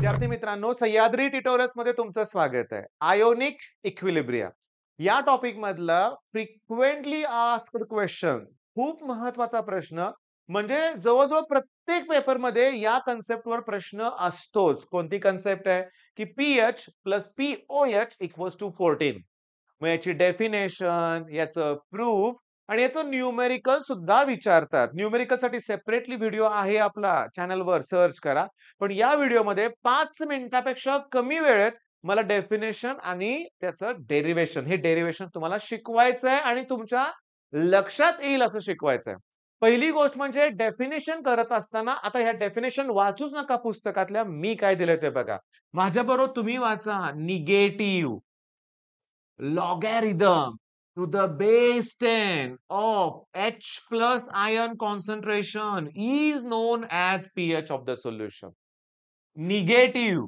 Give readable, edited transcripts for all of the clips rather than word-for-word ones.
विद्यार्थी मित्रांनो, सह्याद्री ट्युटोरियल्स मध्ये तुमचं स्वागत आहे. आयोनिक इक्विलिब्रियम या टॉपिक मधला फ्रिक्वेंटली आस्क्ड क्वेश्चन, खूप महत्वाचा प्रश्न. म्हणजे जवळजवळ प्रत्येक पेपरमध्ये या कन्सेप्टवर प्रश्न असतोच. कोणती कन्सेप्ट आहे की pH plus pOH equals to 14. मग याची डेफिनेशन, याचं प्रूफ आणि याचं न्यूमेरिकल सुद्धा विचारतात. न्यूमेरिकल साठी सेपरेटली व्हिडिओ आहे आपला चॅनलवर, सर्च करा. पण या व्हिडिओमध्ये 5 मिनिटापेक्षा कमी वेळेत मला डेफिनेशन आणि त्याचं डेरिव्हेशन, हे डेरिव्हेशन तुम्हाला शिकवायचं आहे आणि तुमच्या लक्षात येईल असं शिकवायचं आहे. पहिली गोष्ट म्हणजे डेफिनेशन करत असताना, आता ह्या डेफिनेशन वाचूच नका पुस्तकातल्या, मी काय दिलंय ते बघा. माझ्याबरोबर तुम्ही वाचा. Negative logarithm to the base 10 of H plus ion concentration is known as pH of the solution. Negative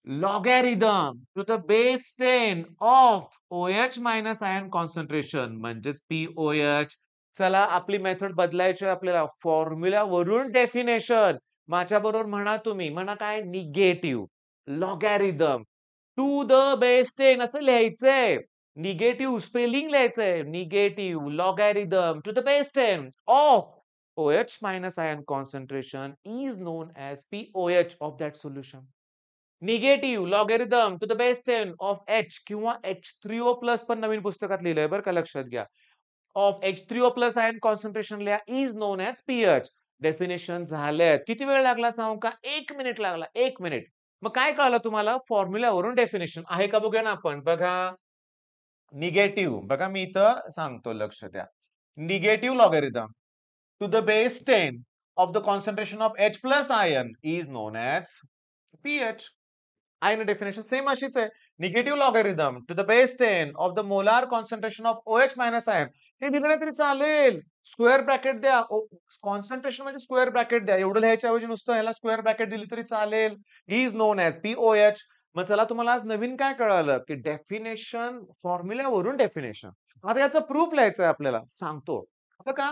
logarithm to the base 10 of OH minus ion concentration म्हणजेच POH. चला आपली मेथड बदलायची आहे आपल्याला. फॉर्म्युला वरून डेफिनेशन. माझ्या बरोबर म्हणा तुम्ही. म्हणा काय? Negative logarithm to the base 10 असं लिहायचंय. निगेटिव्ह स्पेलिंग लिहायचंय. Negative logarithm to the base 10 of OH minus ion concentration is known as POH of that solution. Negative logarithm to the base 10 of H किंवा H3O plus पण नवीन पुस्तकात लिहिलंय बरं का, लक्षात घ्या. Of H3O plus ion concentration लिहा is known as pH. Definition झालंय. किती वेळ लागला सांगू का? 1 मिनिट लागला. 1 मिनिट. मग काय कळलं तुम्हाला? फॉर्म्युलावरून डेफिनेशन आहे का बघूया ना आपण. बघा, निगेटिव्ह बघा, मी इथं सांगतो, लक्ष द्या. Negative logarithm to the base 10 of the concentration of H plus ion is known as pH. आहे ना डेफिनेशन सेम अशीच आहे. Negative logarithm to the base 10 of the molar concentration of OH minus ion. हे दिलं नाही तरी चालेल. Square bracket द्या. कॉन्सन्ट्रेशन म्हणजे स्क्वेअर ब्रॅकेट द्या. एवढं लिहायच्या ऐवजी नुसतं ह्याला स्क्वेअर ब्रॅकेट दिली तरी चालेल. Is known as POH. मग चला, तुम्हाला आज नवीन काय कळालं की डेफिनेशन, फॉर्म्युल्यावरून डेफिनेशन. आता याचं प्रूफ लिहायचं आपल्याला. सांगतो बघा.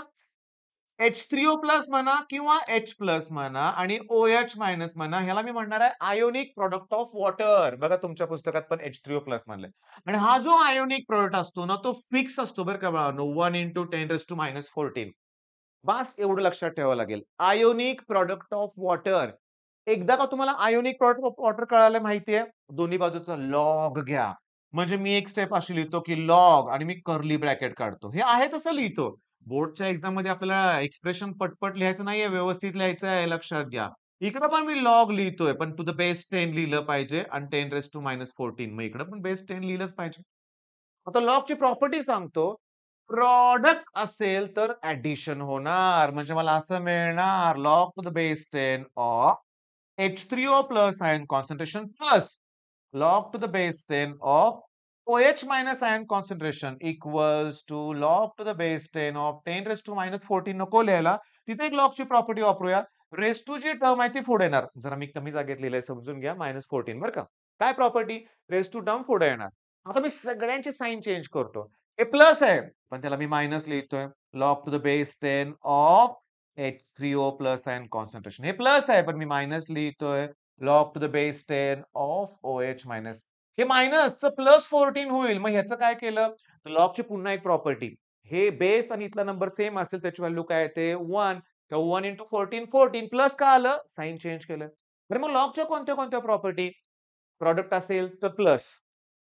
H3O प्लस म्हणा किंवा H प्लस म्हणा आणि OH मायनस म्हणा, ह्याला मी म्हणणार आहे आयोनिक प्रॉडक्ट ऑफ वॉटर. बघा, तुमच्या पुस्तकात पण H3O प्लस म्हणलंय. आणि हा जो आयोनिक प्रोडक्ट असतो ना, तो फिक्स असतो बरं का बाळांनो. 1 into 10⁻⁻14. बास, एवढं लक्षात ठेवावं लागेल. Ionic product of water. एकदा का तुम्हाला आयोनिक प्रॉडक्ट ऑफ वॉटर कळालं माहितीये, दोन्ही बाजूचा लॉग घ्या. म्हणजे मी एक स्टेप अशी लिहितो की लॉग आणि मी कर्ली ब्रॅकेट काढतो. हे आहे तसं लिहितो. बोर्डच्या एक्झाम मध्ये आपल्याला एक्सप्रेशन पटपट लिहायचं नाहीये, व्यवस्थित लिहायचं आहे, लक्षात घ्या. इकडे पण मी लॉग लिहितोय, पण टू द बेस 10 लिहिलं पाहिजे आणि 10⁻⁻14. मग इकडे पण बेस 10 लिहिलंच पाहिजे. आता लॉगची प्रॉपर्टी सांगतो. प्रॉडक्ट असेल तर ऍडिशन होणार. म्हणजे मला असं मिळणार, log to the base 10 of H3O plus ion concentration plus log to the base 10 of OH minus ion concentration equals to log to the base 10 of 10⁻⁻14. नको लिहायला. तिथे एक लॉगची प्रॉपर्टी वापरूया. रेस टू जी टर्म आहे ती पुढे येणार. जरा मी कमी जागेत लिहिलंय, समजून घ्या. -14 बरं का. काय प्रॉपर्टी? रेस टू टर्म पुढे येणार. आता मी सगळ्यांची साइन चेंज करतो. हे प्लस आहे, पण त्याला मी मायनस लिहितोय. Log to the base 10 of H3O plus ion concentration. हे प्लस आहे, पण मी मायनस लिहितोय. Log to the base 10 of OH minus. हे मायनसचं प्लस 14 होईल. मग ह्याचं काय केलं? लॉगची पुन्हा एक प्रॉपर्टी. हे बेस आणि इथला नंबर सेम असेल, त्याची व्हॅल्यू काय येते? 1. तर 1 into 14 14. प्लस का आलं? साइन चेंज केलं. तर मग लॉगच्या कोणत्या कोणत्या प्रॉपर्टी? प्रॉडक्ट असेल तर प्लस,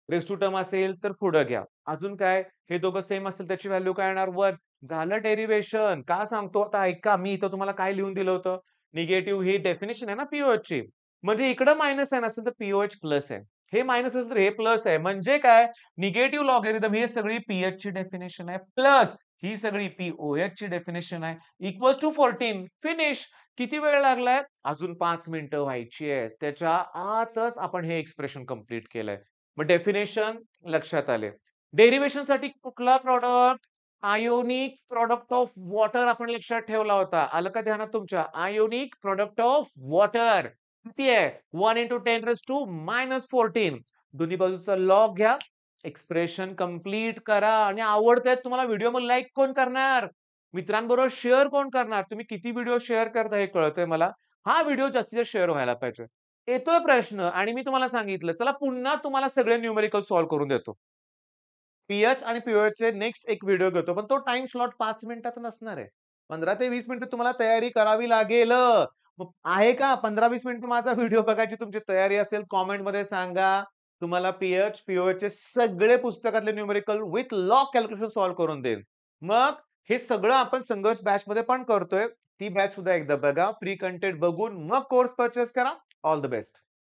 रेस टू टर्म असेल तर पुढे घ्या. अजून काय? हे दोघं सेम असेल, त्याची व्हॅल्यू काय येणार? 1. झालं डेरिव्हेशन. का सांगतो आता ऐका. मी इथं तुम्हाला काय लिहून दिलं होतं? निगेटिव्ह ही डेफिनेशन आहे ना पीओएच ची. म्हणजे इकडं मायनस आहे नसेल तर पीओएच प्लस आहे. हे मायनस असेल तर हे प्लस आहे. म्हणजे काय? निगेटिव्ह लॉगॅरिथम ही सगळी पीएच ची डेफिनेशन आहे. प्लस ही सगळी पीओएच ची डेफिनेशन आहे. Equals to 14. फिनिश. किती वेळ लागलाय? अजून 5 मिनिटं व्हायची आहे. त्याच्या आतच आपण हे एक्सप्रेशन कंप्लीट केलंय. मग डेफिनेशन लक्षात आले. डेरिव्हेशन साठी कुठला product? Ionic product of water आपण लक्षात ठेवला होता. आलं का ध्यानात तुमच्या? आयोनिक प्रॉडक्ट ऑफ वॉटर किती आहे? 1 into 10⁻⁻14. दोन्ही बाजूचा लॉग घ्या. एक्सप्रेशन कंप्लीट करा. आणि आवडतायत तुम्हाला व्हिडिओ, मग लाईक कोण करणार? मित्रांबरोबर शेअर कोण करणार? तुम्ही किती व्हिडिओ शेअर करता हे कळतंय मला. हा व्हिडिओ जास्तीत जास्त शेअर व्हायला पाहिजे. येतोय प्रश्न आणि मी तुम्हाला सांगितलं. चला पुन्हा तुम्हाला सगळे न्यूमेरिकल सॉल्व्ह करून देतो. पी-एच आणि पी-ओ-एचचे नेक्स्ट एक व्हिडिओ घेतो. पण तो टाईम स्लॉट 5 मिनिटाचा नसणार आहे. 15 ते 20 मिनिटं तुम्हाला तयारी करावी लागेल. मग आहे का 15-20 मिनिटं माझा व्हिडिओ बघायची तुमची तयारी असेल कमेंटमध्ये सांगा. तुम्हाला पी-एच, पी-ओ-एचचे सगळे पुस्तकातले numerical with log calculation solve करून देईल. मग हे सगळं आपण संघर्ष बॅचमध्ये पण करतोय. ती बॅच सुद्धा एकदा बघा. फ्री कंटेंट बघून मग कोर्स पर्चेस करा. All the best.